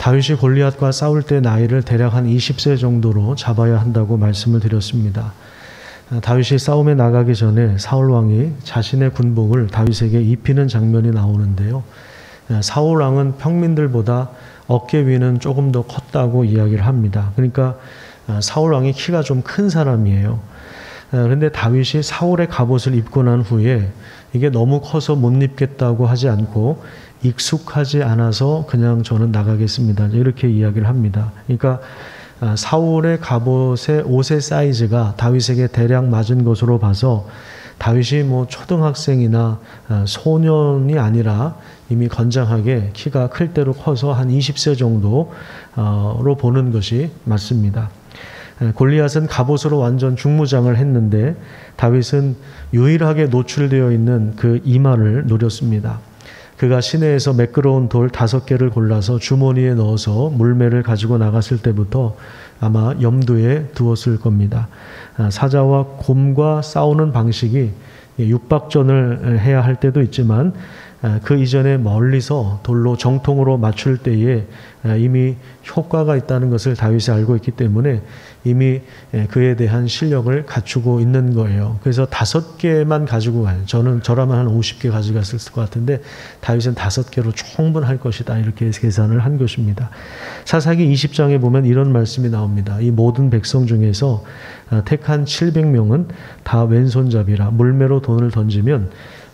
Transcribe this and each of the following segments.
다윗이 골리앗과 싸울 때 나이를 대략 한 20세 정도로 잡아야 한다고 말씀을 드렸습니다. 다윗이 싸움에 나가기 전에 사울 왕이 자신의 군복을 다윗에게 입히는 장면이 나오는데요. 사울 왕은 평민들보다 어깨 위는 조금 더 컸다고 이야기를 합니다. 그러니까 사울 왕이 키가 좀 큰 사람이에요. 그런데 다윗이 사울의 갑옷을 입고 난 후에 이게 너무 커서 못 입겠다고 하지 않고 익숙하지 않아서 그냥 저는 나가겠습니다, 이렇게 이야기를 합니다. 그러니까 사울의 갑옷의 옷의 사이즈가 다윗에게 대략 맞은 것으로 봐서 다윗이 뭐 초등학생이나 소년이 아니라 이미 건장하게 키가 클 대로 커서 한 20세 정도로 보는 것이 맞습니다. 골리앗은 갑옷으로 완전 중무장을 했는데 다윗은 유일하게 노출되어 있는 그 이마를 노렸습니다. 그가 시내에서 매끄러운 돌 5개를 골라서 주머니에 넣어서 물매를 가지고 나갔을 때부터 아마 염두에 두었을 겁니다. 사자와 곰과 싸우는 방식이 육박전을 해야 할 때도 있지만 그 이전에 멀리서 돌로 정통으로 맞출 때에 이미 효과가 있다는 것을 다윗이 알고 있기 때문에 이미 그에 대한 실력을 갖추고 있는 거예요. 그래서 5개만 가지고 가요. 저라면 한 50개 가져갔을 것 같은데 다윗은 5개로 충분할 것이다, 이렇게 계산을 한 것입니다. 사사기 20장에 보면 이런 말씀이 나옵니다. 이 모든 백성 중에서 택한 700명은 다 왼손잡이라 물매로 돈을 던지면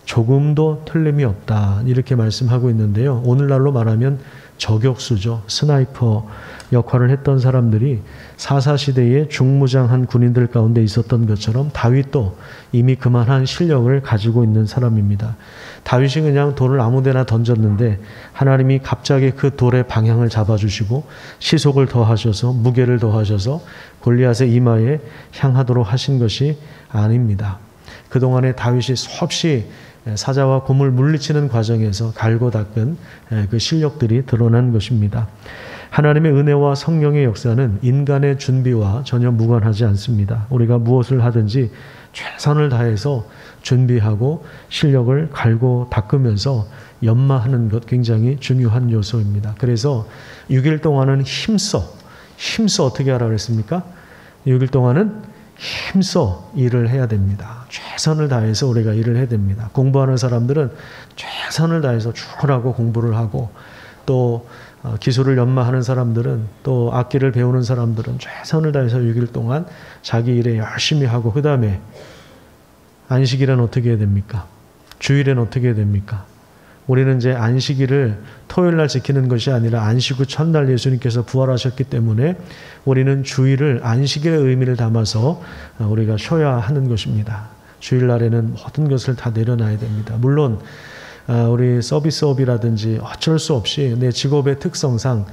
조금도 틀림이 없다, 이렇게 말씀하고 있는데요. 오늘날로 말하면 저격수죠. 스나이퍼 역할을 했던 사람들이 사사시대에 중무장한 군인들 가운데 있었던 것처럼 다윗도 이미 그만한 실력을 가지고 있는 사람입니다. 다윗이 그냥 돌을 아무데나 던졌는데 하나님이 갑자기 그 돌의 방향을 잡아주시고 시속을 더하셔서 무게를 더하셔서 골리앗의 이마에 향하도록 하신 것이 아닙니다. 그동안에 다윗이 수없이 사자와 곰을 물리치는 과정에서 갈고 닦은 그 실력들이 드러난 것입니다. 하나님의 은혜와 성령의 역사는 인간의 준비와 전혀 무관하지 않습니다. 우리가 무엇을 하든지 최선을 다해서 준비하고 실력을 갈고 닦으면서 연마하는 것, 굉장히 중요한 요소입니다. 그래서 6일 동안은 힘써 어떻게 하라고 그랬습니까? 6일 동안은 힘써 일을 해야 됩니다. 최선을 다해서 우리가 일을 해야 됩니다. 공부하는 사람들은 최선을 다해서 죽으라고 공부를 하고, 또 기술을 연마하는 사람들은, 또 악기를 배우는 사람들은 최선을 다해서 6일 동안 자기 일에 열심히 하고, 그 다음에 안식일은 어떻게 해야 됩니까? 주일은 어떻게 해야 됩니까? 우리는 이제 안식일을 토요일 날 지키는 것이 아니라 안식 후 첫날 예수님께서 부활하셨기 때문에 우리는 주일을 안식일의 의미를 담아서 우리가 쉬어야 하는 것입니다. 주일날에는 모든 것을 다 내려놔야 됩니다. 물론 우리 서비스업이라든지 어쩔 수 없이 내 직업의 특성상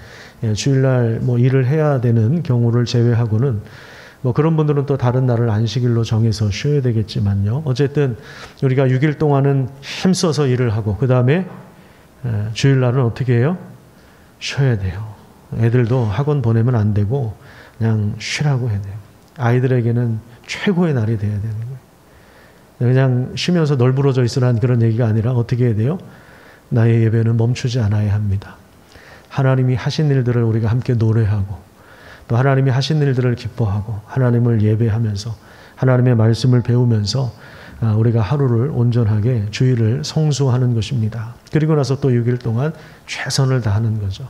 주일날 뭐 일을 해야 되는 경우를 제외하고는 뭐 그런 분들은 또 다른 날을 안식일로 정해서 쉬어야 되겠지만요. 어쨌든 우리가 6일 동안은 힘써서 일을 하고, 그 다음에 주일날은 어떻게 해요? 쉬어야 돼요. 애들도 학원 보내면 안 되고 그냥 쉬라고 해야 돼요. 아이들에게는 최고의 날이 돼야 되는 거예요. 그냥 쉬면서 널브러져 있으라는 그런 얘기가 아니라 어떻게 해야 돼요? 나의 예배는 멈추지 않아야 합니다. 하나님이 하신 일들을 우리가 함께 노래하고, 또 하나님이 하신 일들을 기뻐하고 하나님을 예배하면서 하나님의 말씀을 배우면서 우리가 하루를 온전하게 주일을 성수하는 것입니다. 그리고 나서 또 6일 동안 최선을 다하는 거죠.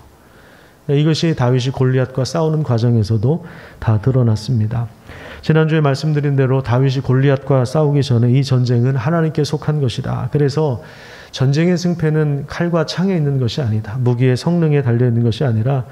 이것이 다윗이 골리앗과 싸우는 과정에서도 다 드러났습니다. 지난주에 말씀드린 대로 다윗이 골리앗과 싸우기 전에 이 전쟁은 하나님께 속한 것이다. 그래서 전쟁의 승패는 칼과 창에 있는 것이 아니다. 무기의 성능에 달려있는 것이 아니라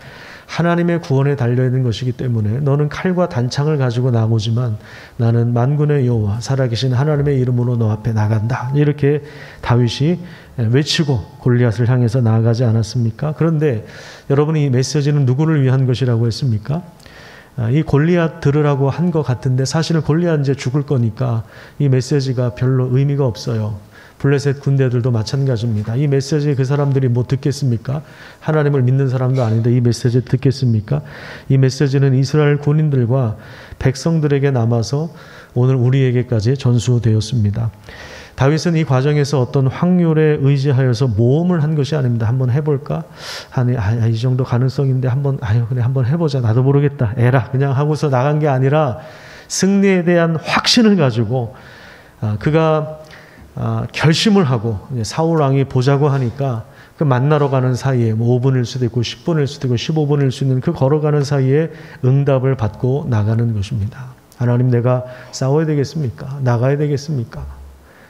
하나님의 구원에 달려있는 것이기 때문에 너는 칼과 단창을 가지고 나오지만 나는 만군의 여호와 살아계신 하나님의 이름으로 너 앞에 나간다. 이렇게 다윗이 외치고 골리앗을 향해서 나아가지 않았습니까? 그런데 여러분, 이 메시지는 누구를 위한 것이라고 했습니까? 이 골리앗 들으라고 한 것 같은데 사실은 골리앗 이제 죽을 거니까 이 메시지가 별로 의미가 없어요. 블레셋 군대들도 마찬가지입니다. 이 메시지 그 사람들이 뭐 듣겠습니까? 하나님을 믿는 사람도 아닌데 이 메시지 듣겠습니까? 이 메시지는 이스라엘 군인들과 백성들에게 남아서 오늘 우리에게까지 전수되었습니다. 다윗은 이 과정에서 어떤 확률에 의지하여서 모험을 한 것이 아닙니다. 한번 해볼까? 이 정도 가능성인데 그래 한번 해보자. 나도 모르겠다. 에라 그냥 하고서 나간 게 아니라 승리에 대한 확신을 가지고 그가 결심을 하고 사울 왕이 보자고 하니까 그 만나러 가는 사이에 5분일 수도 있고 10분일 수도 있고 15분일 수 있는 그 걸어가는 사이에 응답을 받고 나가는 것입니다. 하나님, 내가 싸워야 되겠습니까? 나가야 되겠습니까?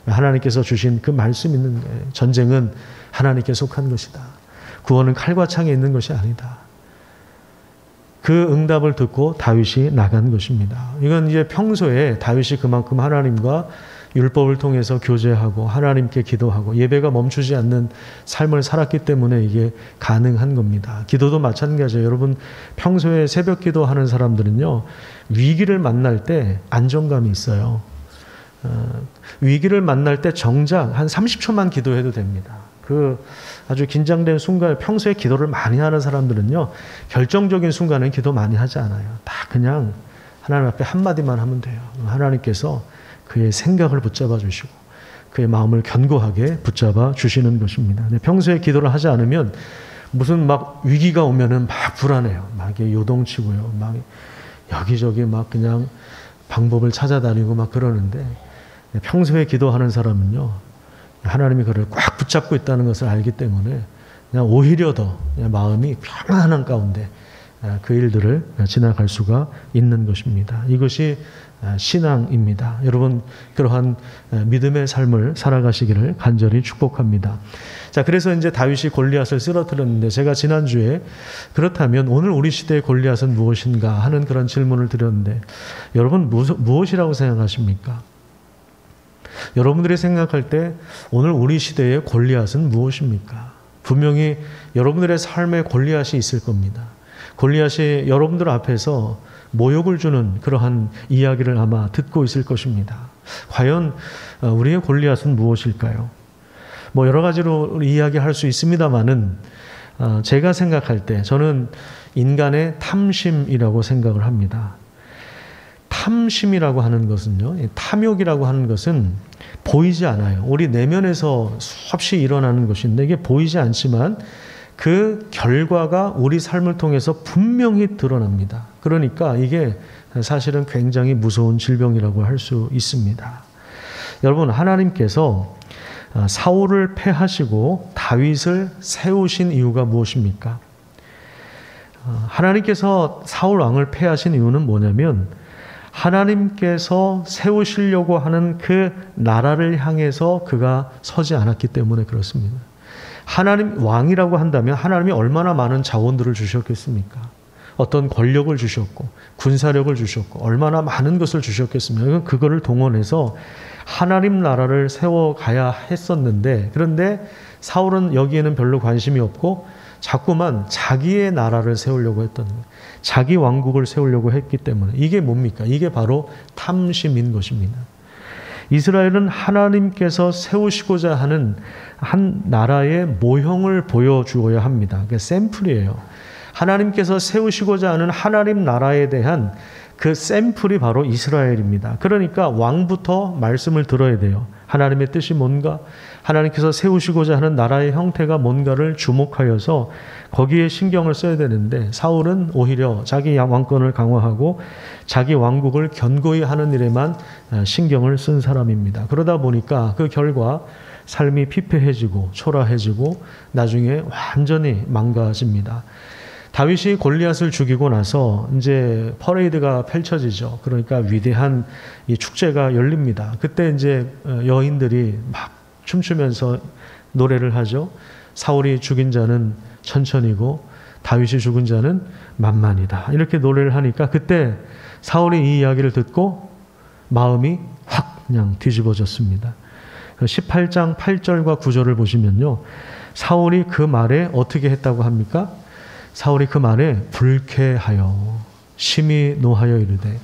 하나님께서 주신 그 말씀 있는 거예요. 전쟁은 하나님께 속한 것이다. 구원은 칼과 창에 있는 것이 아니다. 그 응답을 듣고 다윗이 나간 것입니다. 이건 이제 평소에 다윗이 그만큼 하나님과 율법을 통해서 교제하고 하나님께 기도하고 예배가 멈추지 않는 삶을 살았기 때문에 이게 가능한 겁니다. 기도도 마찬가지예요. 여러분, 평소에 새벽 기도하는 사람들은요, 위기를 만날 때 안정감이 있어요. 위기를 만날 때 정작 한 30초만 기도해도 됩니다. 그 아주 긴장된 순간, 평소에 기도를 많이 하는 사람들은요, 결정적인 순간엔 기도 많이 하지 않아요. 다 그냥 하나님 앞에 한마디만 하면 돼요. 하나님께서 그의 생각을 붙잡아 주시고 그의 마음을 견고하게 붙잡아 주시는 것입니다. 평소에 기도를 하지 않으면 무슨 막 위기가 오면은 막 불안해요. 막 요동치고요. 막 여기저기 막 그냥 방법을 찾아다니고 막 그러는데, 평소에 기도하는 사람은요, 하나님이 그를 꽉 붙잡고 있다는 것을 알기 때문에 그냥 오히려 더 마음이 평안한 가운데 그 일들을 지나갈 수가 있는 것입니다. 이것이 신앙입니다. 여러분, 그러한 믿음의 삶을 살아가시기를 간절히 축복합니다. 자, 그래서 이제 다윗이 골리앗을 쓰러뜨렸는데, 제가 지난주에 그렇다면 오늘 우리 시대의 골리앗은 무엇인가 하는 그런 질문을 드렸는데, 여러분 무엇이라고 생각하십니까? 여러분들이 생각할 때 오늘 우리 시대의 골리앗은 무엇입니까? 분명히 여러분들의 삶에 골리앗이 있을 겁니다. 골리앗이 여러분들 앞에서 모욕을 주는 그러한 이야기를 아마 듣고 있을 것입니다. 과연 우리의 골리앗은 무엇일까요? 여러 가지로 이야기할 수 있습니다만은, 제가 생각할 때 저는 인간의 탐심이라고 생각을 합니다. 탐심이라고 하는 것은요, 탐욕이라고 하는 것은 보이지 않아요. 우리 내면에서 수없이 일어나는 것인데, 이게 보이지 않지만 그 결과가 우리 삶을 통해서 분명히 드러납니다. 그러니까 이게 사실은 굉장히 무서운 질병이라고 할 수 있습니다. 여러분, 하나님께서 사울을 패하시고 다윗을 세우신 이유가 무엇입니까? 하나님께서 사울 왕을 패하신 이유는 뭐냐면, 하나님께서 세우시려고 하는 그 나라를 향해서 그가 서지 않았기 때문에 그렇습니다. 하나님 왕이라고 한다면 하나님이 얼마나 많은 자원들을 주셨겠습니까? 어떤 권력을 주셨고 군사력을 주셨고 얼마나 많은 것을 주셨겠습니까? 그거를 동원해서 하나님 나라를 세워가야 했었는데, 그런데 사울은 여기에는 별로 관심이 없고 자꾸만 자기의 나라를 세우려고 했던 거예요. 자기 왕국을 세우려고 했기 때문에. 이게 뭡니까? 이게 바로 탐심인 것입니다. 이스라엘은 하나님께서 세우시고자 하는 한 나라의 모형을 보여주어야 합니다. 그게 샘플이에요. 하나님께서 세우시고자 하는 하나님 나라에 대한 그 샘플이 바로 이스라엘입니다. 그러니까 왕부터 말씀을 들어야 돼요. 하나님의 뜻이 뭔가, 하나님께서 세우시고자 하는 나라의 형태가 뭔가를 주목하여서 거기에 신경을 써야 되는데, 사울은 오히려 자기 왕권을 강화하고 자기 왕국을 견고히 하는 일에만 신경을 쓴 사람입니다. 그러다 보니까 그 결과 삶이 피폐해지고 초라해지고 나중에 완전히 망가집니다. 다윗이 골리앗을 죽이고 나서 이제 퍼레이드가 펼쳐지죠. 그러니까 위대한 이 축제가 열립니다. 그때 이제 여인들이 막 춤추면서 노래를 하죠. 사울이 죽인 자는 천천히고 다윗이 죽은 자는 만만이다. 이렇게 노래를 하니까 그때 사울이 이 이야기를 듣고 마음이 확 그냥 뒤집어졌습니다. 18장 8절과 9절을 보시면요, 사울이 그 말에 어떻게 했다고 합니까? 사울이 그 말에 불쾌하여 심히 노하여 이르되,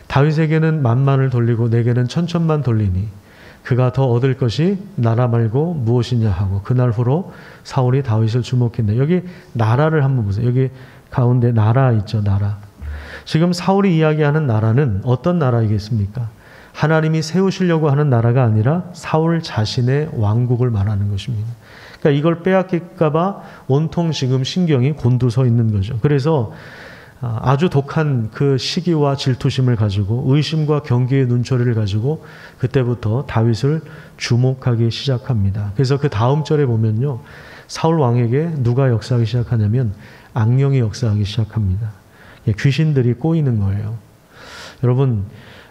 다윗에게는 만만을 돌리고 내게는 천천만 돌리니 그가 더 얻을 것이 나라 말고 무엇이냐 하고, 그날 후로 사울이 다윗을 주목했네. 여기 나라를 한번 보세요. 여기 가운데 나라 있죠. 나라. 지금 사울이 이야기하는 나라는 어떤 나라이겠습니까? 하나님이 세우시려고 하는 나라가 아니라 사울 자신의 왕국을 말하는 것입니다. 그러니까 이걸 빼앗길까 봐 온통 지금 신경이 곤두서 있는 거죠. 그래서 아주 독한 그 시기와 질투심을 가지고 의심과 경계의 눈초리를 가지고 그때부터 다윗을 주목하기 시작합니다. 그래서 그 다음 절에 보면요, 사울 왕에게 누가 역사하기 시작하냐면 악령이 역사하기 시작합니다. 귀신들이 꼬이는 거예요. 여러분,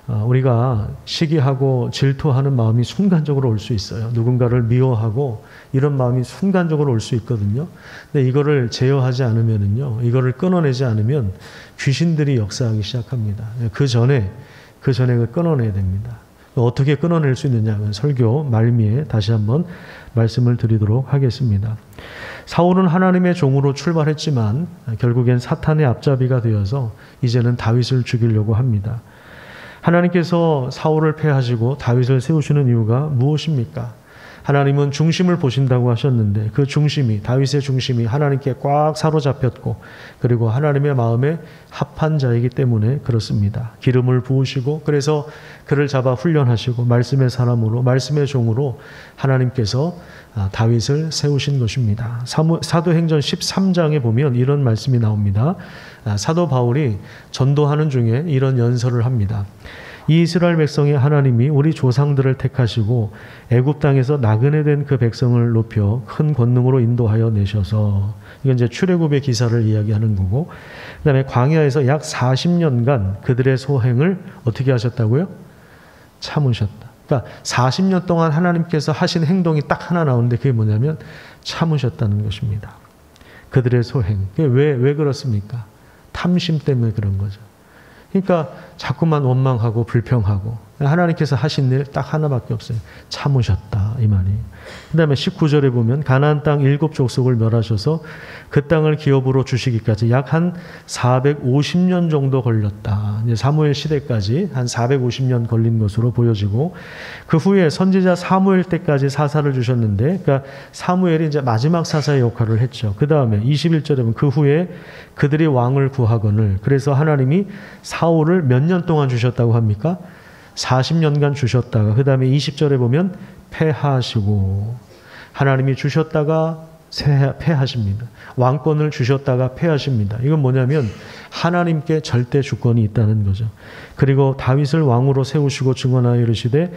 우리가 시기하고 질투하는 마음이 순간적으로 올 수 있어요. 누군가를 미워하고 이런 마음이 순간적으로 올 수 있거든요. 근데 이거를 제어하지 않으면은요, 이거를 끊어내지 않으면 귀신들이 역사하기 시작합니다. 그 전에 그걸 끊어내야 됩니다. 어떻게 끊어낼 수 있느냐 하면 설교 말미에 다시 한번 말씀을 드리도록 하겠습니다. 사울은 하나님의 종으로 출발했지만 결국엔 사탄의 앞잡이가 되어서 이제는 다윗을 죽이려고 합니다. 하나님께서 사울을 패하시고 다윗을 세우시는 이유가 무엇입니까? 하나님은 중심을 보신다고 하셨는데 그 중심이, 다윗의 중심이 하나님께 꽉 사로잡혔고 그리고 하나님의 마음에 합한 자이기 때문에 그렇습니다. 기름을 부으시고 그래서 그를 잡아 훈련하시고 말씀의 사람으로, 말씀의 종으로 하나님께서 다윗을 세우신 것입니다. 사도행전 13장에 보면 이런 말씀이 나옵니다. 사도 바울이 전도하는 중에 이런 연설을 합니다. 이 이스라엘 백성의 하나님이 우리 조상들을 택하시고 애굽 땅에서 나그네 된 그 백성을 높여 큰 권능으로 인도하여 내셔서, 이건 이제 출애굽의 기사를 이야기하는 거고, 그다음에 광야에서 약 40년간 그들의 소행을 어떻게 하셨다고요? 참으셨다. 그러니까 40년 동안 하나님께서 하신 행동이 딱 하나 나오는데 그게 뭐냐면 참으셨다는 것입니다. 그들의 소행. 왜 그렇습니까? 탐심 때문에 그런 거죠. 그러니까 자꾸만 원망하고 불평하고 하나님께서 하신 일 딱 하나밖에 없어요. 참으셨다 이 말이에요. 그 다음에 19절에 보면 가나안 땅 7족속을 멸하셔서 그 땅을 기업으로 주시기까지 약 한 450년 정도 걸렸다. 이제 사무엘 시대까지 한 450년 걸린 것으로 보여지고, 그 후에 선지자 사무엘 때까지 사사를 주셨는데, 그러니까 사무엘이 이제 마지막 사사의 역할을 했죠. 그 다음에 21절에 보면 그 후에 그들이 왕을 구하거늘, 그래서 하나님이 사울을 몇 년 동안 주셨다고 합니까? 40년간 주셨다가 그 다음에 20절에 보면 패하시고, 하나님이 주셨다가 패하십니다. 왕권을 주셨다가 패하십니다. 이건 뭐냐면 하나님께 절대 주권이 있다는 거죠. 그리고 다윗을 왕으로 세우시고 증언하여 이르시되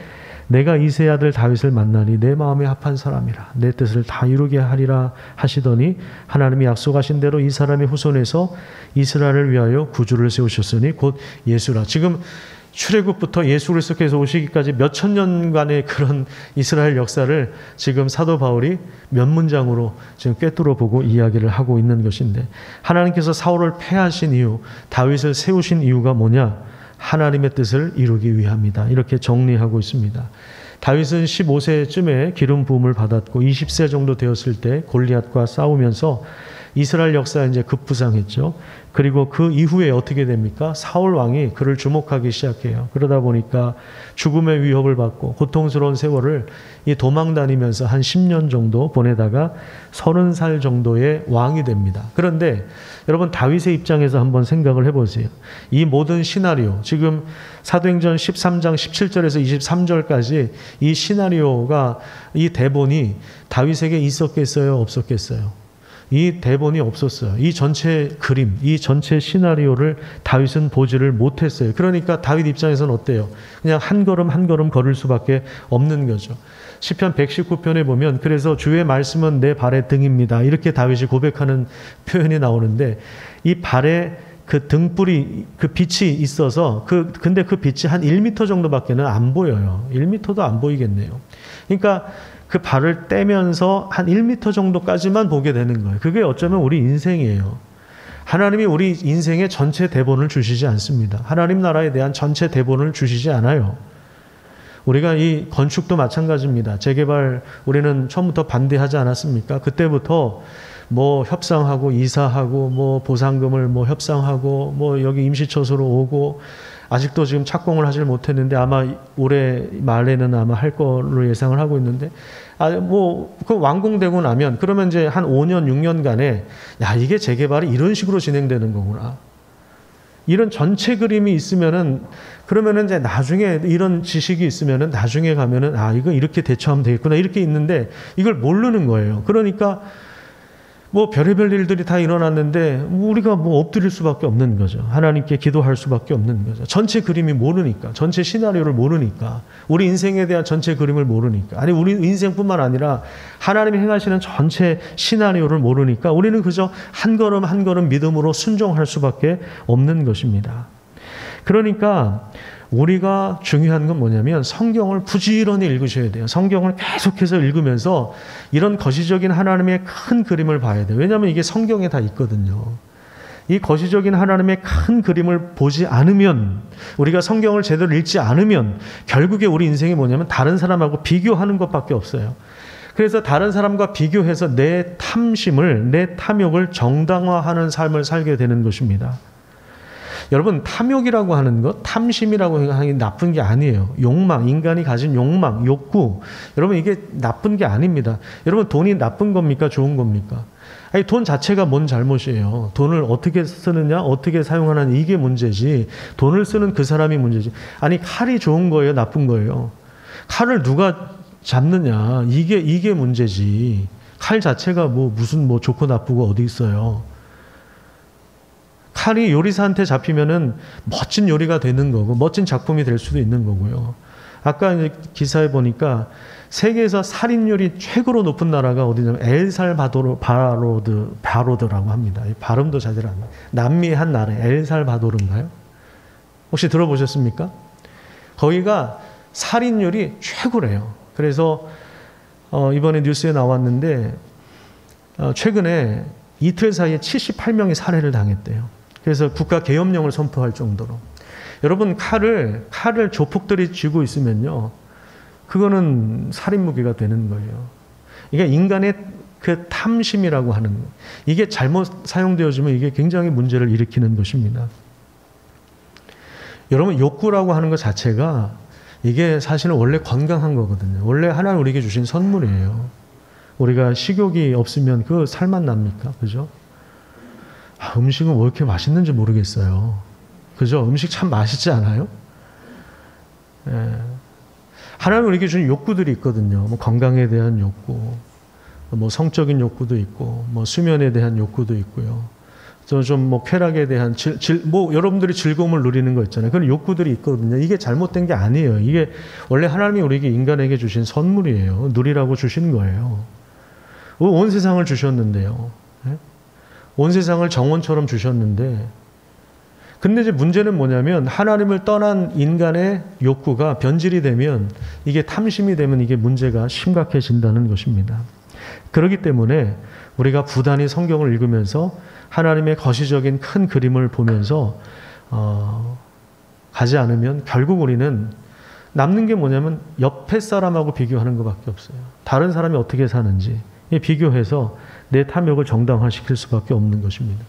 내가 이새의 아들 다윗을 만나니 내 마음에 합한 사람이라 내 뜻을 다 이루게 하리라 하시더니 하나님이 약속하신 대로 이 사람의 후손에서 이스라엘을 위하여 구주를 세우셨으니 곧 예수라. 지금 출애굽부터 예수 그리스도께서 오시기까지 몇천 년간의 그런 이스라엘 역사를 지금 사도 바울이 몇 문장으로 지금 꿰뚫어 보고 이야기를 하고 있는 것인데, 하나님께서 사울을 패하신 이유, 다윗을 세우신 이유가 뭐냐? 하나님의 뜻을 이루기 위함이다. 이렇게 정리하고 있습니다. 다윗은 15세쯤에 기름 부음을 받았고 20세 정도 되었을 때 골리앗과 싸우면서 이스라엘 역사에 이제 급부상했죠. 그리고 그 이후에 어떻게 됩니까? 사울 왕이 그를 주목하기 시작해요. 그러다 보니까 죽음의 위협을 받고 고통스러운 세월을 이 도망 다니면서 한 10년 정도 보내다가 30살 정도의 왕이 됩니다. 그런데 여러분, 다윗의 입장에서 한번 생각을 해보세요. 이 모든 시나리오, 지금 사도행전 13장 17절에서 23절까지 이 시나리오가, 이 대본이 다윗에게 있었겠어요? 없었겠어요? 이 대본이 없었어요. 이 전체 그림, 이 전체 시나리오를 다윗은 보지를 못했어요. 그러니까 다윗 입장에서는 어때요? 그냥 한 걸음 한 걸음 걸을 수밖에 없는 거죠. 시편 119편에 보면 그래서 주의 말씀은 내 발의 등입니다. 이렇게 다윗이 고백하는 표현이 나오는데, 이 발에 그 등불이, 그 빛이 있어서 근데 그 빛이 한 1m 정도밖에는 안 보여요. 1m도 안 보이겠네요. 그러니까 그 발을 떼면서 한 1m 정도까지만 보게 되는 거예요. 그게 어쩌면 우리 인생이에요. 하나님이 우리 인생의 전체 대본을 주시지 않습니다. 하나님 나라에 대한 전체 대본을 주시지 않아요. 우리가 이 건축도 마찬가지입니다. 재개발 우리는 처음부터 반대하지 않았습니까? 그때부터 뭐 협상하고 이사하고 뭐 보상금을 뭐 협상하고 뭐 여기 임시처소로 오고, 아직도 지금 착공을 하질 못했는데 아마 올해 말에는 아마 할 걸로 예상을 하고 있는데, 그 완공되고 나면 그러면 이제 한 5년, 6년간에 야, 이게 재개발이 이런 식으로 진행되는 거구나. 이런 전체 그림이 있으면은, 그러면은 이제 나중에 이런 지식이 있으면은 나중에 가면은 이거 이렇게 대처하면 되겠구나 이렇게 있는데 이걸 모르는 거예요. 그러니까 뭐 별의별 일들이 다 일어났는데 우리가 뭐 엎드릴 수밖에 없는 거죠. 하나님께 기도할 수밖에 없는 거죠. 전체 그림이 모르니까, 전체 시나리오를 모르니까, 우리 인생에 대한 전체 그림을 모르니까, 아니 우리 인생뿐만 아니라 하나님이 행하시는 전체 시나리오를 모르니까 우리는 그저 한 걸음 한 걸음 믿음으로 순종할 수밖에 없는 것입니다. 그러니까 우리가 중요한 건 뭐냐면 성경을 부지런히 읽으셔야 돼요. 성경을 계속해서 읽으면서 이런 거시적인 하나님의 큰 그림을 봐야 돼요. 왜냐하면 이게 성경에 다 있거든요. 이 거시적인 하나님의 큰 그림을 보지 않으면, 우리가 성경을 제대로 읽지 않으면 결국에 우리 인생이 뭐냐면 다른 사람하고 비교하는 것밖에 없어요. 그래서 다른 사람과 비교해서 내 탐심을, 내 탐욕을 정당화하는 삶을 살게 되는 것입니다. 여러분, 탐욕이라고 하는 것, 탐심이라고 하는 게 나쁜 게 아니에요. 욕망, 인간이 가진 욕망, 욕구, 여러분 이게 나쁜 게 아닙니다. 여러분, 돈이 나쁜 겁니까? 좋은 겁니까? 아니, 돈 자체가 뭔 잘못이에요. 돈을 어떻게 쓰느냐, 어떻게 사용하느냐, 이게 문제지, 돈을 쓰는 그 사람이 문제지. 아니, 칼이 좋은 거예요, 나쁜 거예요? 칼을 누가 잡느냐, 이게 문제지. 칼 자체가 무슨 좋고 나쁘고 어디 있어요. 칼이 요리사한테 잡히면은 멋진 요리가 되는 거고, 멋진 작품이 될 수도 있는 거고요. 아까 이제 기사에 보니까 세계에서 살인율이 최고로 높은 나라가 어디냐면 바로드라고 합니다. 발음도 잘 안 나요. 남미의 한 나라, 엘살바도르인가요? 혹시 들어보셨습니까? 거기가 살인율이 최고래요. 그래서 이번에 뉴스에 나왔는데 최근에 이틀 사이에 78명이 살해를 당했대요. 그래서 국가 계엄령을 선포할 정도로. 여러분, 칼을 조폭들이 쥐고 있으면요, 그거는 살인 무기가 되는 거예요. 이게 인간의 그 탐심이라고 하는 거, 이게 잘못 사용되어지면 이게 굉장히 문제를 일으키는 것입니다. 여러분, 욕구라고 하는 것 자체가 이게 사실은 원래 건강한 거거든요. 원래 하나님 우리에게 주신 선물이에요. 우리가 식욕이 없으면 그 살만 납니까? 그죠? 음식은 왜 이렇게 맛있는지 모르겠어요. 그죠? 음식 참 맛있지 않아요? 예. 하나님 우리에게 주신 욕구들이 있거든요. 건강에 대한 욕구, 성적인 욕구도 있고, 수면에 대한 욕구도 있고요. 좀 쾌락에 대한 여러분들이 즐거움을 누리는 거 있잖아요. 그런 욕구들이 있거든요. 이게 잘못된 게 아니에요. 이게 원래 하나님이 우리에게, 인간에게 주신 선물이에요. 누리라고 주신 거예요. 온 세상을 주셨는데요. 온 세상을 정원처럼 주셨는데, 근데 이제 문제는 뭐냐면 하나님을 떠난 인간의 욕구가 변질이 되면, 이게 탐심이 되면 이게 문제가 심각해진다는 것입니다. 그렇기 때문에 우리가 부단히 성경을 읽으면서 하나님의 거시적인 큰 그림을 보면서 가지 않으면 결국 우리는 남는 게 뭐냐면 옆에 사람하고 비교하는 것밖에 없어요. 다른 사람이 어떻게 사는지 비교해서 내 탐욕을 정당화시킬 수밖에 없는 것입니다.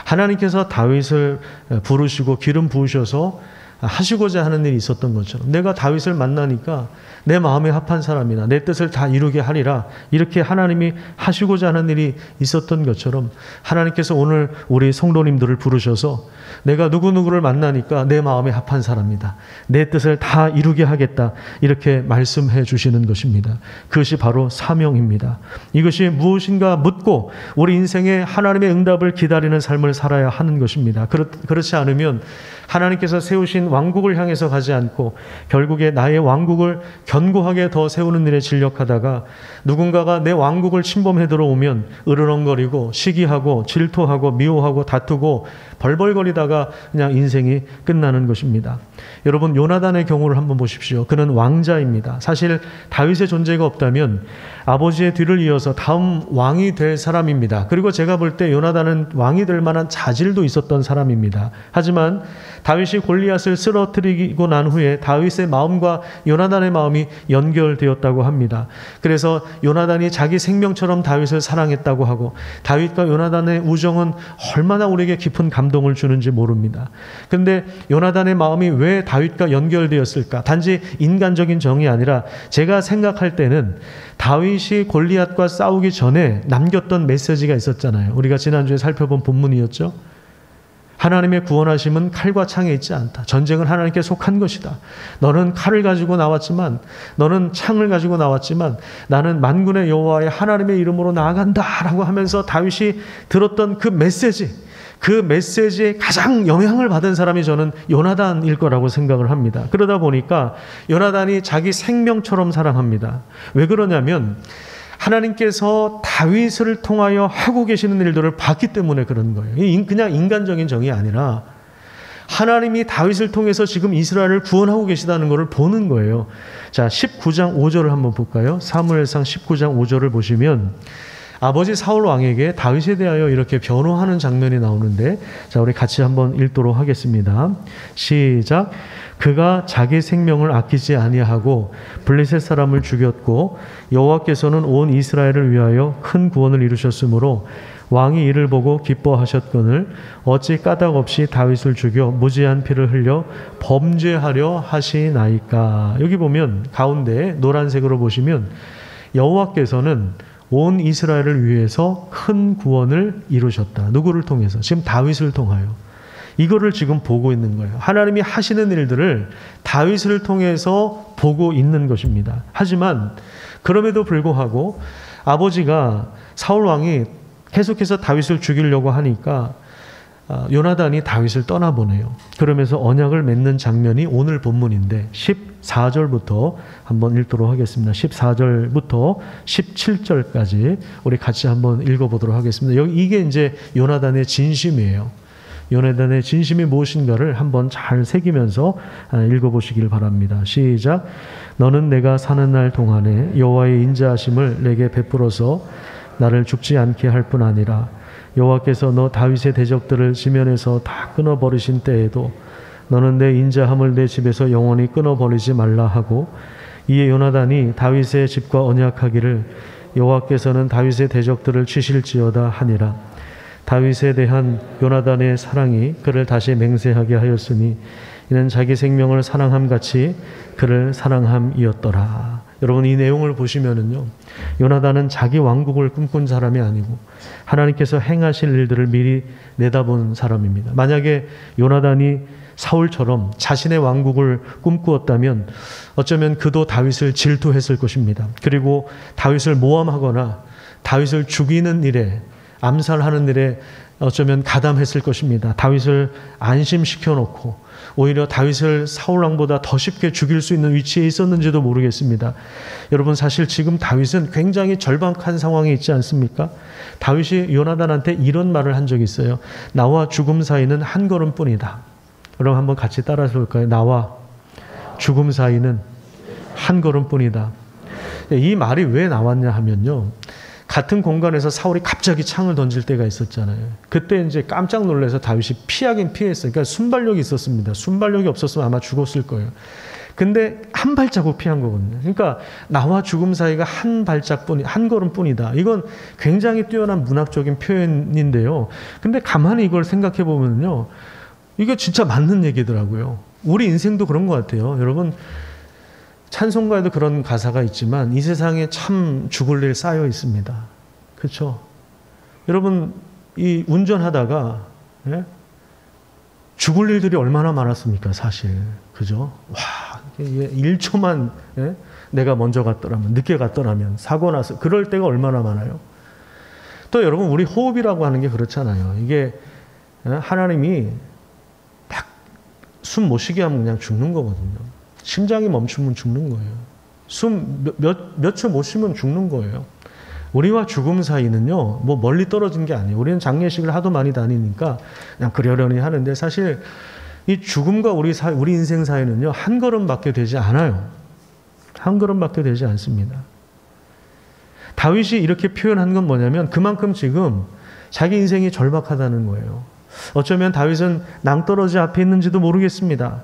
하나님께서 다윗을 부르시고 기름 부으셔서 하시고자 하는 일이 있었던 것처럼, 내가 다윗을 만나니까 내 마음에 합한 사람이나 내 뜻을 다 이루게 하리라, 이렇게 하나님이 하시고자 하는 일이 있었던 것처럼 하나님께서 오늘 우리 성도님들을 부르셔서 내가 누구누구를 만나니까 내 마음에 합한 사람이다, 내 뜻을 다 이루게 하겠다, 이렇게 말씀해 주시는 것입니다. 그것이 바로 사명입니다. 이것이 무엇인가 묻고 우리 인생에 하나님의 응답을 기다리는 삶을 살아야 하는 것입니다. 그렇지 않으면 하나님께서 세우신 왕국을 향해서 가지 않고 결국에 나의 왕국을 견고하게 더 세우는 일에 진력하다가 누군가가 내 왕국을 침범해 들어오면 으르렁거리고 시기하고 질투하고 미워하고 다투고 벌벌거리다가 그냥 인생이 끝나는 것입니다. 여러분, 요나단의 경우를 한번 보십시오. 그는 왕자입니다. 사실 다윗의 존재가 없다면 아버지의 뒤를 이어서 다음 왕이 될 사람입니다. 그리고 제가 볼 때 요나단은 왕이 될 만한 자질도 있었던 사람입니다. 하지만 다윗이 골리앗을 쓰러뜨리고 난 후에 다윗의 마음과 요나단의 마음이 연결되었다고 합니다. 그래서 요나단이 자기 생명처럼 다윗을 사랑했다고 하고, 다윗과 요나단의 우정은 얼마나 우리에게 깊은 감동을 주는지 모릅니다. 그런데 요나단의 마음이 왜 다윗과 연결되었을까? 단지 인간적인 정이 아니라 제가 생각할 때는 다윗이 골리앗과 싸우기 전에 남겼던 메시지가 있었잖아요. 우리가 지난주에 살펴본 본문이었죠. 하나님의 구원하심은 칼과 창에 있지 않다. 전쟁은 하나님께 속한 것이다. 너는 칼을 가지고 나왔지만, 너는 창을 가지고 나왔지만 나는 만군의 여호와의 하나님의 이름으로 나아간다라고 하면서 다윗이 들었던 그 메시지에 가장 영향을 받은 사람이 저는 요나단일 거라고 생각을 합니다. 그러다 보니까 요나단이 자기 생명처럼 사랑합니다. 왜 그러냐면 하나님께서 다윗을 통하여 하고 계시는 일들을 봤기 때문에 그런 거예요. 그냥 인간적인 정이 아니라 하나님이 다윗을 통해서 지금 이스라엘을 구원하고 계시다는 것을 보는 거예요. 자, 19장 5절을 한번 볼까요? 사무엘상 19장 5절을 보시면 아버지 사울 왕에게 다윗에 대하여 이렇게 변호하는 장면이 나오는데, 자, 우리 같이 한번 읽도록 하겠습니다. 시작. 그가 자기 생명을 아끼지 아니하고 블레셋 사람을 죽였고 여호와께서는 온 이스라엘을 위하여 큰 구원을 이루셨으므로 왕이 이를 보고 기뻐하셨거늘 어찌 까닭 없이 다윗을 죽여 무지한 피를 흘려 범죄하려 하시나이까. 여기 보면 가운데 노란색으로 보시면 여호와께서는 온 이스라엘을 위해서 큰 구원을 이루셨다. 누구를 통해서? 지금 다윗을 통하여. 이거를 지금 보고 있는 거예요. 하나님이 하시는 일들을 다윗을 통해서 보고 있는 것입니다. 하지만 그럼에도 불구하고 아버지가 사울 왕이 계속해서 다윗을 죽이려고 하니까 요나단이 다윗을 떠나보내요. 그러면서 언약을 맺는 장면이 오늘 본문인데 14절부터 한번 읽도록 하겠습니다. 14절부터 17절까지 우리 같이 한번 읽어보도록 하겠습니다. 이게 이제 요나단의 진심이에요. 요나단의 진심이 무엇인가를 한번 잘 새기면서 읽어보시길 바랍니다. 시작. 너는 내가 사는 날 동안에 여호와의 인자하심을 내게 베풀어서 나를 죽지 않게 할 뿐 아니라 여호와께서 너 다윗의 대적들을 지면에서 다 끊어버리신 때에도 너는 내 인자함을 내 집에서 영원히 끊어버리지 말라 하고, 이에 요나단이 다윗의 집과 언약하기를 여호와께서는 다윗의 대적들을 치실지어다 하니라. 다윗에 대한 요나단의 사랑이 그를 다시 맹세하게 하였으니 이는 자기 생명을 사랑함같이 그를 사랑함이었더라. 여러분, 이 내용을 보시면은요, 요나단은 자기 왕국을 꿈꾼 사람이 아니고 하나님께서 행하실 일들을 미리 내다본 사람입니다. 만약에 요나단이 사울처럼 자신의 왕국을 꿈꾸었다면 어쩌면 그도 다윗을 질투했을 것입니다. 그리고 다윗을 모함하거나 다윗을 죽이는 일에, 암살하는 일에 어쩌면 가담했을 것입니다. 다윗을 안심시켜 놓고 오히려 다윗을 사울 왕보다 더 쉽게 죽일 수 있는 위치에 있었는지도 모르겠습니다. 여러분, 사실 지금 다윗은 굉장히 절박한 상황에 있지 않습니까? 다윗이 요나단한테 이런 말을 한 적이 있어요. 나와 죽음 사이는 한 걸음뿐이다. 여러분, 한번 같이 따라서 볼까요? 나와 죽음 사이는 한 걸음뿐이다. 이 말이 왜 나왔냐 하면요, 같은 공간에서 사울이 갑자기 창을 던질 때가 있었잖아요. 그때 이제 깜짝 놀라서 다윗이 피하긴 피했어요. 그러니까 순발력이 있었습니다. 순발력이 없었으면 아마 죽었을 거예요. 근데 한 발자국 피한 거거든요. 그러니까 나와 죽음 사이가 한 발짝뿐이, 한 걸음뿐이다. 이건 굉장히 뛰어난 문학적인 표현인데요. 근데 가만히 이걸 생각해 보면요, 이게 진짜 맞는 얘기더라고요. 우리 인생도 그런 것 같아요. 여러분, 찬송가에도 그런 가사가 있지만 이 세상에 참 죽을 일 쌓여 있습니다. 그렇죠? 여러분, 이 운전하다가 죽을 일들이 얼마나 많았습니까, 사실. 그죠? 와, 1초만 내가 먼저 갔더라면, 늦게 갔더라면, 사고 나서 그럴 때가 얼마나 많아요. 또 여러분, 우리 호흡이라고 하는 게 그렇잖아요. 이게 하나님이 딱 숨 못 쉬게 하면 그냥 죽는 거거든요. 심장이 멈추면 죽는 거예요. 숨 몇 초 못 쉬면 죽는 거예요. 우리와 죽음 사이는요, 뭐 멀리 떨어진 게 아니에요. 우리는 장례식을 하도 많이 다니니까 그냥 그러려니 하는데, 사실 이 죽음과 우리 인생 사이는요, 한 걸음밖에 되지 않아요. 한 걸음밖에 되지 않습니다. 다윗이 이렇게 표현한 건 뭐냐면 그만큼 지금 자기 인생이 절박하다는 거예요. 어쩌면 다윗은 낭떠러지 앞에 있는지도 모르겠습니다.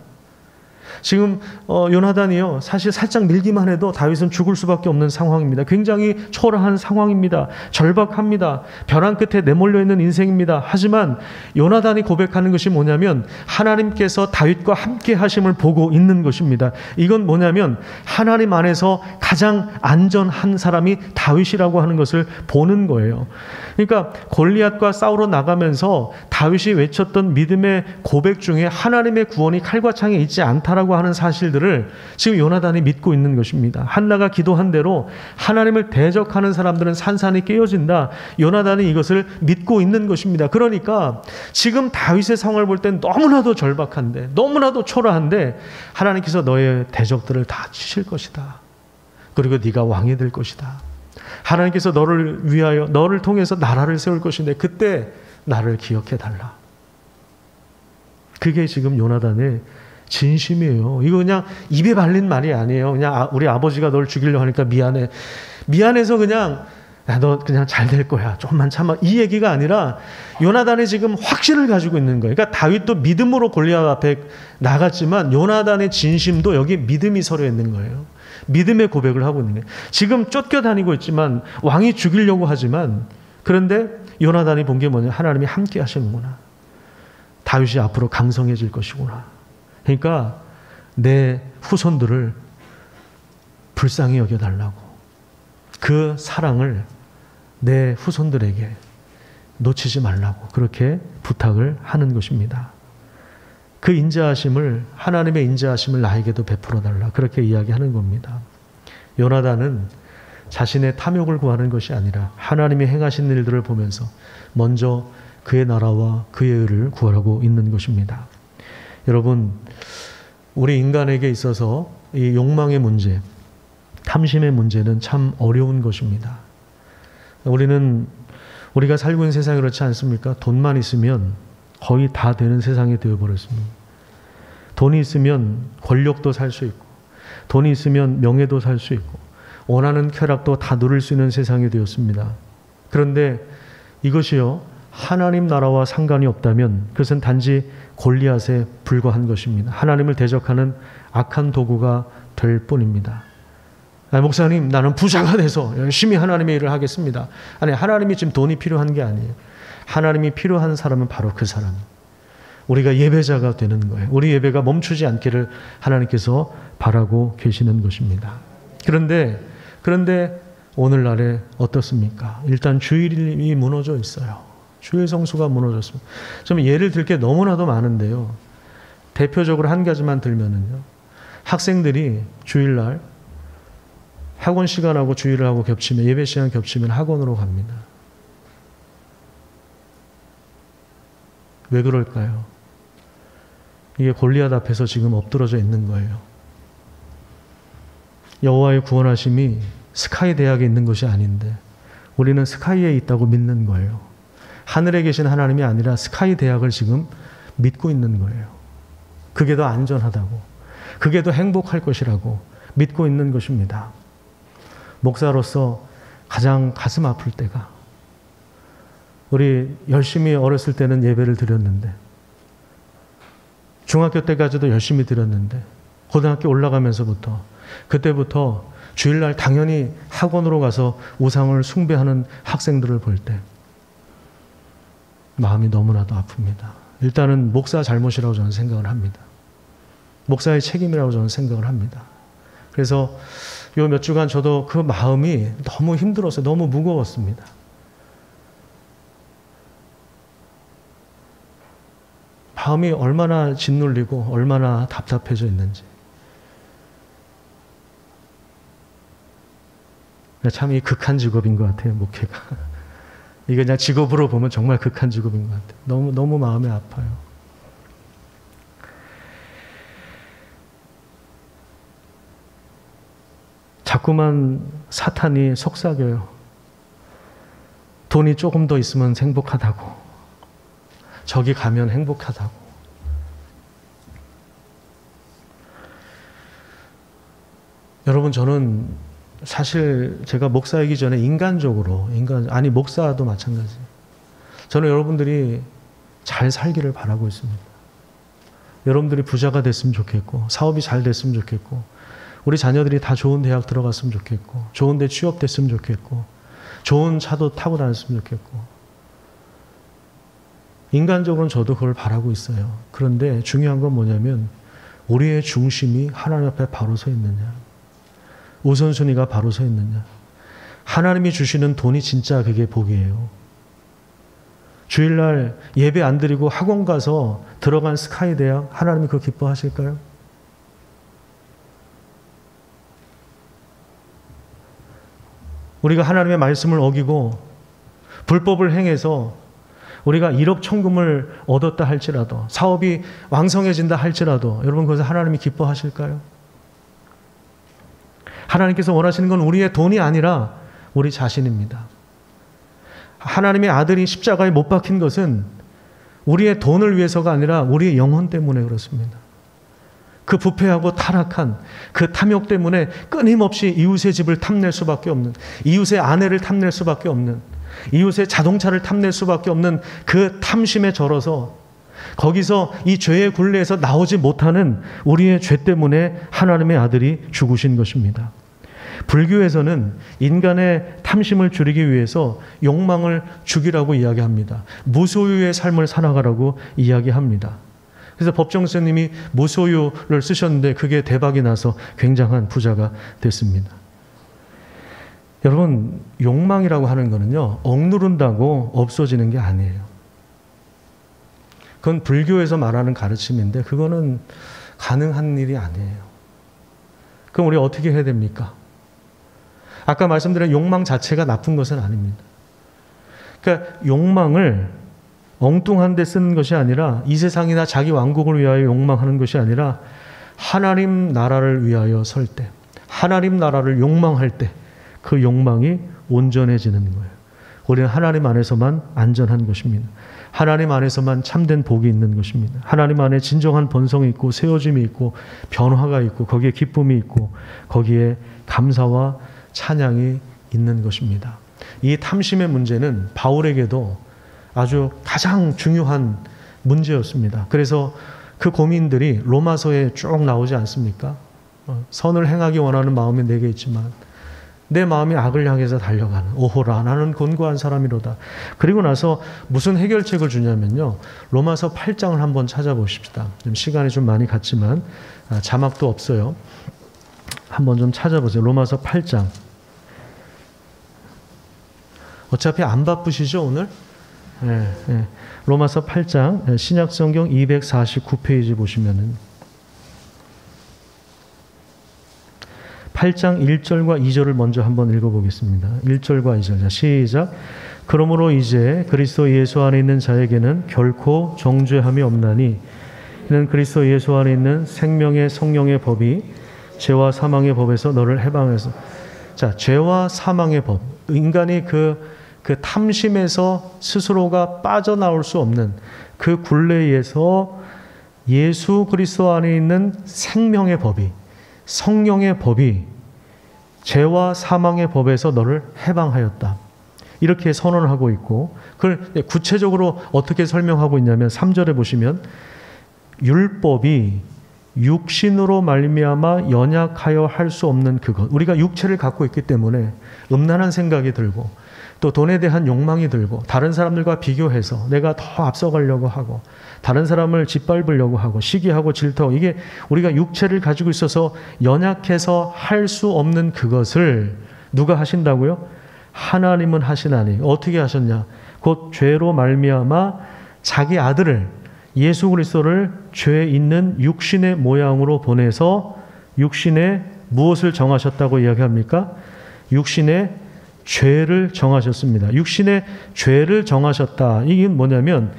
지금 요나단이요, 사실 살짝 밀기만 해도 다윗은 죽을 수밖에 없는 상황입니다. 굉장히 초라한 상황입니다. 절박합니다. 벼랑 끝에 내몰려 있는 인생입니다. 하지만 요나단이 고백하는 것이 뭐냐면 하나님께서 다윗과 함께 하심을 보고 있는 것입니다. 이건 뭐냐면 하나님 안에서 가장 안전한 사람이 다윗이라고 하는 것을 보는 거예요. 그러니까 골리앗과 싸우러 나가면서 다윗이 외쳤던 믿음의 고백 중에 하나님의 구원이 칼과 창에 있지 않다라고 하는 사실들을 지금 요나단이 믿고 있는 것입니다. 한나가 기도한 대로 하나님을 대적하는 사람들은 산산이 깨어진다. 요나단이 이것을 믿고 있는 것입니다. 그러니까 지금 다윗의 상황을 볼 땐 너무나도 절박한데, 너무나도 초라한데 하나님께서 너의 대적들을 다 치실 것이다. 그리고 네가 왕이 될 것이다. 하나님께서 너를 위하여, 너를 통해서 나라를 세울 것인데 그때 나를 기억해 달라. 그게 지금 요나단의 진심이에요. 이거 그냥 입에 발린 말이 아니에요. 그냥 우리 아버지가 널 죽이려고 하니까 미안해. 미안해서 그냥 너 그냥 잘 될 거야. 조금만 참아. 이 얘기가 아니라 요나단이 지금 확신을 가지고 있는 거예요. 그러니까 다윗도 믿음으로 골리앗 앞에 나갔지만 요나단의 진심도 여기 믿음이 서려 있는 거예요. 믿음의 고백을 하고 있는 거예요. 지금 쫓겨다니고 있지만 왕이 죽이려고 하지만 그런데 요나단이 본 게 뭐냐? 하나님이 함께 하시는구나. 다윗이 앞으로 강성해질 것이구나. 그러니까 내 후손들을 불쌍히 여겨달라고. 그 사랑을 내 후손들에게 놓치지 말라고 그렇게 부탁을 하는 것입니다. 그 인자하심을, 하나님의 인자하심을 나에게도 베풀어 달라 그렇게 이야기하는 겁니다. 요나단은 자신의 탐욕을 구하는 것이 아니라 하나님이 행하신 일들을 보면서 먼저 그의 나라와 그의 의를 구하고 있는 것입니다. 여러분, 우리 인간에게 있어서 이 욕망의 문제, 탐심의 문제는 참 어려운 것입니다. 우리가 살고 있는 세상이 그렇지 않습니까? 돈만 있으면 거의 다 되는 세상이 되어버렸습니다. 돈이 있으면 권력도 살 수 있고, 돈이 있으면 명예도 살 수 있고, 원하는 쾌락도 다 누릴 수 있는 세상이 되었습니다. 그런데 이것이요, 하나님 나라와 상관이 없다면 그것은 단지 골리앗에 불과한 것입니다. 하나님을 대적하는 악한 도구가 될 뿐입니다. 목사님, 나는 부자가 돼서 열심히 하나님의 일을 하겠습니다. 아니, 하나님이 지금 돈이 필요한 게 아니에요. 하나님이 필요한 사람은 바로 그 사람. 우리가 예배자가 되는 거예요. 우리 예배가 멈추지 않기를 하나님께서 바라고 계시는 것입니다. 그런데 오늘날에 어떻습니까? 일단 주일이 무너져 있어요. 주일 성수가 무너졌습니다. 좀 예를 들 게 너무나도 많은데요. 대표적으로 한 가지만 들면은요. 학생들이 주일날 학원 시간하고 주일을 하고 겹치면, 예배 시간 겹치면 학원으로 갑니다. 왜 그럴까요? 이게 골리앗 앞에서 지금 엎드러져 있는 거예요. 여호와의 구원하심이 스카이 대학에 있는 것이 아닌데 우리는 스카이에 있다고 믿는 거예요. 하늘에 계신 하나님이 아니라 스카이 대학을 지금 믿고 있는 거예요. 그게 더 안전하다고, 그게 더 행복할 것이라고 믿고 있는 것입니다. 목사로서 가장 가슴 아플 때가, 우리 열심히 어렸을 때는 예배를 드렸는데, 중학교 때까지도 열심히 드렸는데, 고등학교 올라가면서부터, 그때부터 주일날 당연히 학원으로 가서 우상을 숭배하는 학생들을 볼 때 마음이 너무나도 아픕니다. 일단은 목사 잘못이라고 저는 생각을 합니다. 목사의 책임이라고 저는 생각을 합니다. 그래서 요 몇 주간 저도 그 마음이 너무 힘들었어요. 너무 무거웠습니다. 마음이 얼마나 짓눌리고 얼마나 답답해져 있는지. 참 이 극한 직업인 것 같아요, 목회가. 이거 그냥 직업으로 보면 정말 극한 직업인 것 같아요. 너무 마음이 아파요. 자꾸만 사탄이 속삭여요. 돈이 조금 더 있으면 행복하다고. 저기 가면 행복하다고. 여러분, 저는 사실 제가 목사이기 전에 아니 목사도 마찬가지. 저는 여러분들이 잘 살기를 바라고 있습니다. 여러분들이 부자가 됐으면 좋겠고, 사업이 잘 됐으면 좋겠고, 우리 자녀들이 다 좋은 대학 들어갔으면 좋겠고, 좋은 데 취업됐으면 좋겠고, 좋은 차도 타고 다녔으면 좋겠고. 인간적으로는 저도 그걸 바라고 있어요. 그런데 중요한 건 뭐냐면 우리의 중심이 하나님 앞에 바로 서 있느냐, 우선순위가 바로 서 있느냐. 하나님이 주시는 돈이 진짜 그게 복이에요. 주일날 예배 안 드리고 학원 가서 들어간 스카이 대학, 하나님이 그거 기뻐하실까요? 우리가 하나님의 말씀을 어기고 불법을 행해서 우리가 1억 천금을 얻었다 할지라도, 사업이 왕성해진다 할지라도, 여러분 그것을 하나님이 기뻐하실까요? 하나님께서 원하시는 건 우리의 돈이 아니라 우리 자신입니다. 하나님의 아들이 십자가에 못 박힌 것은 우리의 돈을 위해서가 아니라 우리의 영혼 때문에 그렇습니다. 그 부패하고 타락한 그 탐욕 때문에 끊임없이 이웃의 집을 탐낼 수밖에 없는, 이웃의 아내를 탐낼 수밖에 없는, 이웃의 자동차를 탐낼 수밖에 없는 그 탐심에 절어서 거기서 이 죄의 굴레에서 나오지 못하는 우리의 죄 때문에 하나님의 아들이 죽으신 것입니다. 불교에서는 인간의 탐심을 줄이기 위해서 욕망을 죽이라고 이야기합니다. 무소유의 삶을 살아가라고 이야기합니다. 그래서 법정 스님이 무소유를 쓰셨는데 그게 대박이 나서 굉장한 부자가 됐습니다. 여러분, 욕망이라고 하는 거는요, 억누른다고 없어지는 게 아니에요. 그건 불교에서 말하는 가르침인데 그거는 가능한 일이 아니에요. 그럼 우리 어떻게 해야 됩니까? 아까 말씀드린 욕망 자체가 나쁜 것은 아닙니다. 그러니까 욕망을 엉뚱한 데 쓰는 것이 아니라, 이 세상이나 자기 왕국을 위하여 욕망하는 것이 아니라 하나님 나라를 위하여 설 때, 하나님 나라를 욕망할 때 그 욕망이 온전해지는 거예요. 우리는 하나님 안에서만 안전한 것입니다. 하나님 안에서만 참된 복이 있는 것입니다. 하나님 안에 진정한 번성이 있고 세워짐이 있고 변화가 있고 거기에 기쁨이 있고 거기에 감사와 찬양이 있는 것입니다. 이 탐심의 문제는 바울에게도 아주 가장 중요한 문제였습니다. 그래서 그 고민들이 로마서에 쭉 나오지 않습니까? 선을 행하기 원하는 마음이 내게 있지만 내 마음이 악을 향해서 달려가는, 오호라 나는 곤고한 사람이로다. 그리고 나서 무슨 해결책을 주냐면요, 로마서 8장을 한번 찾아보십시다. 좀 시간이 좀 많이 갔지만 자막도 없어요. 한번 좀 찾아보세요. 로마서 8장. 어차피 안 바쁘시죠 오늘? 네, 네. 로마서 8장 신약성경 249페이지 보시면은 8장 1절과 2절을 먼저 한번 읽어보겠습니다. 1절과 2절. 자, 시작. 그러므로 이제 그리스도 예수 안에 있는 자에게는 결코 정죄함이 없나니 이는 그리스도 예수 안에 있는 생명의 성령의 법이 죄와 사망의 법에서 너를 해방해서. 자, 죄와 사망의 법. 인간이 그 탐심에서 스스로가 빠져나올 수 없는 그 굴레에서 예수 그리스도 안에 있는 생명의 법이, 성령의 법이 죄와 사망의 법에서 너를 해방하였다. 이렇게 선언을 하고 있고, 그걸 구체적으로 어떻게 설명하고 있냐면 3절에 보시면 율법이 육신으로 말미암아 연약하여 할 수 없는 그것. 우리가 육체를 갖고 있기 때문에 음란한 생각이 들고 또 돈에 대한 욕망이 들고 다른 사람들과 비교해서 내가 더 앞서가려고 하고 다른 사람을 짓밟으려고 하고 시기하고 질투하고, 이게 우리가 육체를 가지고 있어서 연약해서 할 수 없는 그것을 누가 하신다고요? 하나님은 하시나니. 어떻게 하셨냐? 곧 죄로 말미암아 자기 아들을, 예수 그리스도를 죄 있는 육신의 모양으로 보내서 육신에 무엇을 정하셨다고 이야기합니까? 육신의 죄를 정하셨습니다. 육신의 죄를 정하셨다. 이게 뭐냐면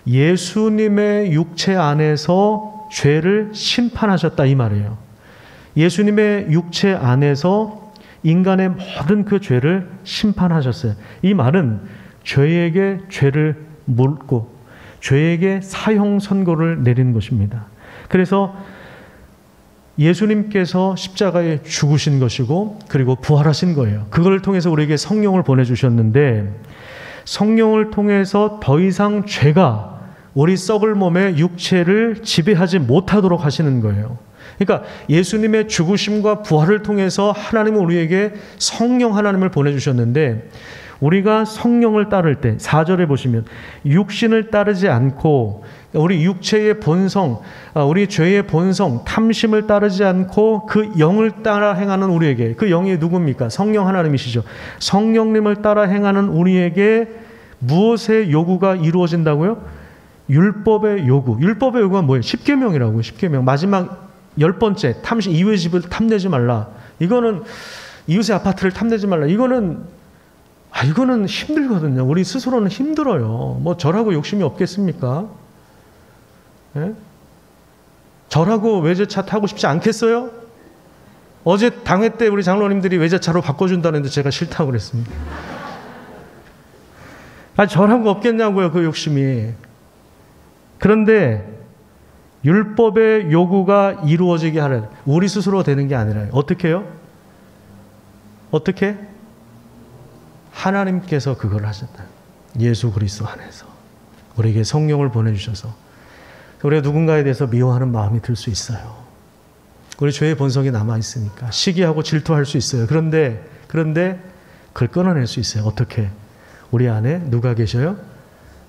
예수님의 육체 안에서 죄를 심판하셨다 이 말이에요. 예수님의 육체 안에서 인간의 모든 그 죄를 심판하셨어요. 이 말은 죄에게 죄를 물고 죄에게 사형 선고를 내린 것입니다. 그래서 예수님께서 십자가에 죽으신 것이고 그리고 부활하신 거예요. 그걸 통해서 우리에게 성령을 보내주셨는데 성령을 통해서 더 이상 죄가 우리 썩을 몸의 육체를 지배하지 못하도록 하시는 거예요. 그러니까 예수님의 죽으심과 부활을 통해서 하나님은 우리에게 성령 하나님을 보내주셨는데, 우리가 성령을 따를 때 4절에 보시면 육신을 따르지 않고, 우리 육체의 본성, 우리 죄의 본성, 탐심을 따르지 않고 그 영을 따라 행하는 우리에게, 그 영이 누굽니까? 성령 하나님이시죠. 성령님을 따라 행하는 우리에게 무엇의 요구가 이루어진다고요? 율법의 요구. 율법의 요구가 뭐예요? 십계명이라고요. 십계명. 마지막 10번째, 탐심, 이웃의 집을 탐내지 말라. 이거는 이웃의 아파트를 탐내지 말라. 이거는 힘들거든요. 우리 스스로는 힘들어요. 뭐 저라고 욕심이 없겠습니까? 예? 저라고 외제차 타고 싶지 않겠어요? 어제 당회 때 우리 장로님들이 외제차로 바꿔준다는데 제가 싫다고 그랬습니다. 저라고 없겠냐고요, 그 욕심이. 그런데 율법의 요구가 이루어지게 하는, 우리 스스로 되는 게 아니라 어떻게 해요? 어떻게? 하나님께서 그걸 하셨다. 예수 그리스도 안에서 우리에게 성령을 보내주셔서 우리가 누군가에 대해서 미워하는 마음이 들 수 있어요. 우리 죄의 본성이 남아있으니까 시기하고 질투할 수 있어요. 그런데 그걸 끊어낼 수 있어요. 어떻게? 우리 안에 누가 계셔요?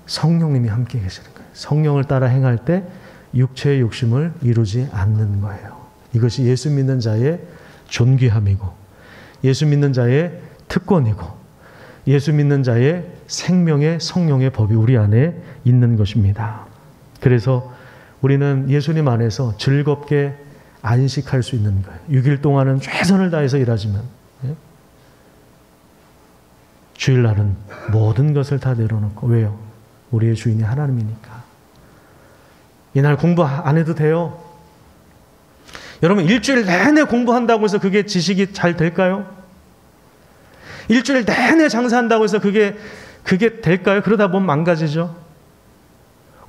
성령님이 함께 계시는 거예요. 성령을 따라 행할 때 육체의 욕심을 이루지 않는 거예요. 이것이 예수 믿는 자의 존귀함이고, 예수 믿는 자의 특권이고, 예수 믿는 자의 생명의 성령의 법이 우리 안에 있는 것입니다. 그래서 우리는 예수님 안에서 즐겁게 안식할 수 있는 거예요. 6일 동안은 최선을 다해서 일하지만 주일날은 모든 것을 다 내려놓고, 왜요? 우리의 주인이 하나님이니까. 이날 공부 안 해도 돼요. 여러분, 일주일 내내 공부한다고 해서 그게 지식이 잘 될까요? 일주일 내내 장사한다고 해서 그게 될까요? 그러다 보면 망가지죠.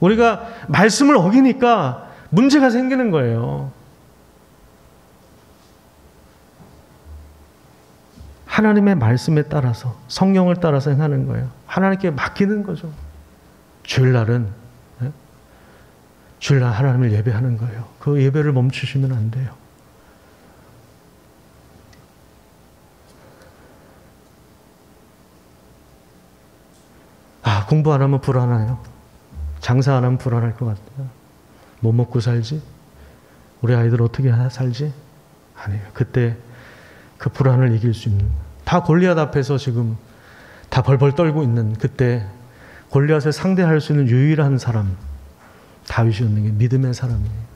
우리가 말씀을 어기니까 문제가 생기는 거예요. 하나님의 말씀에 따라서, 성령을 따라서 행하는 거예요. 하나님께 맡기는 거죠. 주일날 하나님을 예배하는 거예요. 그 예배를 멈추시면 안 돼요. 공부 안 하면 불안해요. 장사 안 하면 불안할 것 같아요. 뭐 먹고 살지? 우리 아이들 어떻게 살지? 아니에요. 그때 그 불안을 이길 수 있는, 다 골리앗 앞에서 지금 다 벌벌 떨고 있는 그때 골리앗을 상대할 수 있는 유일한 사람, 다윗이었는 게 믿음의 사람이에요.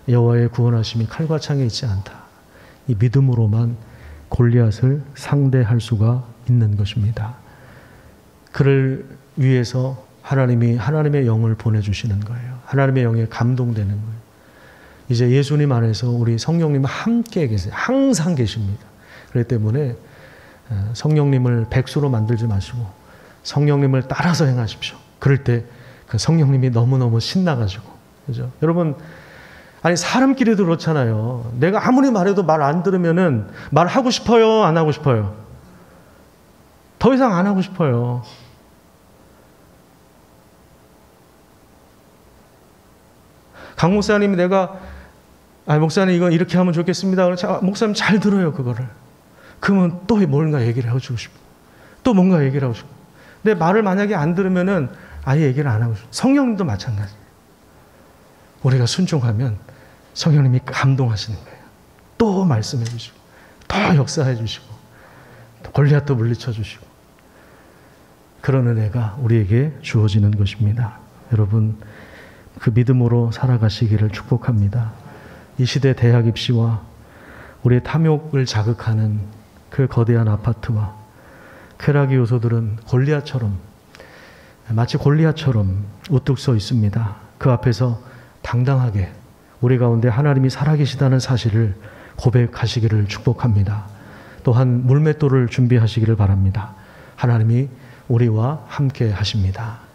여호와의 구원하심이 칼과 창에 있지 않다. 이 믿음으로만 골리앗을 상대할 수가 있는 것입니다. 그를 위해서 하나님이 하나님의 영을 보내주시는 거예요. 하나님의 영에 감동되는 거예요. 이제 예수님 안에서 우리 성령님은 함께 계세요. 항상 계십니다. 그렇기 때문에 성령님을 백수로 만들지 마시고 성령님을 따라서 행하십시오. 그럴 때 그 성령님이 너무너무 신나가지고, 그죠? 여러분, 아니 사람끼리도 그렇잖아요. 내가 아무리 말해도 말 안 들으면은 말하고 싶어요, 안 하고 싶어요? 더 이상 안 하고 싶어요. 강 목사님이 목사님 이거 이렇게 하면 좋겠습니다. 목사님 잘 들어요, 그거를. 그러면 또 뭔가 얘기를 해주고 싶고, 또 뭔가 얘기를 하고 싶고. 근데 말을 만약에 안 들으면은 아예 얘기를 안 하고 싶고. 성령님도 마찬가지예요. 우리가 순종하면 성령님이 감동하시는 거예요. 또 말씀해 주시고, 또 역사해 주시고, 또 골리앗도 물리쳐 주시고. 그런 은혜가 우리에게 주어지는 것입니다. 여러분, 그 믿음으로 살아가시기를 축복합니다. 이 시대 대학 입시와 우리의 탐욕을 자극하는 그 거대한 아파트와 쾌락의 요소들은 마치 골리앗처럼 우뚝 서 있습니다. 그 앞에서 당당하게 우리 가운데 하나님이 살아계시다는 사실을 고백하시기를 축복합니다. 또한 물맷돌을 준비하시기를 바랍니다. 하나님이 우리와 함께 하십니다.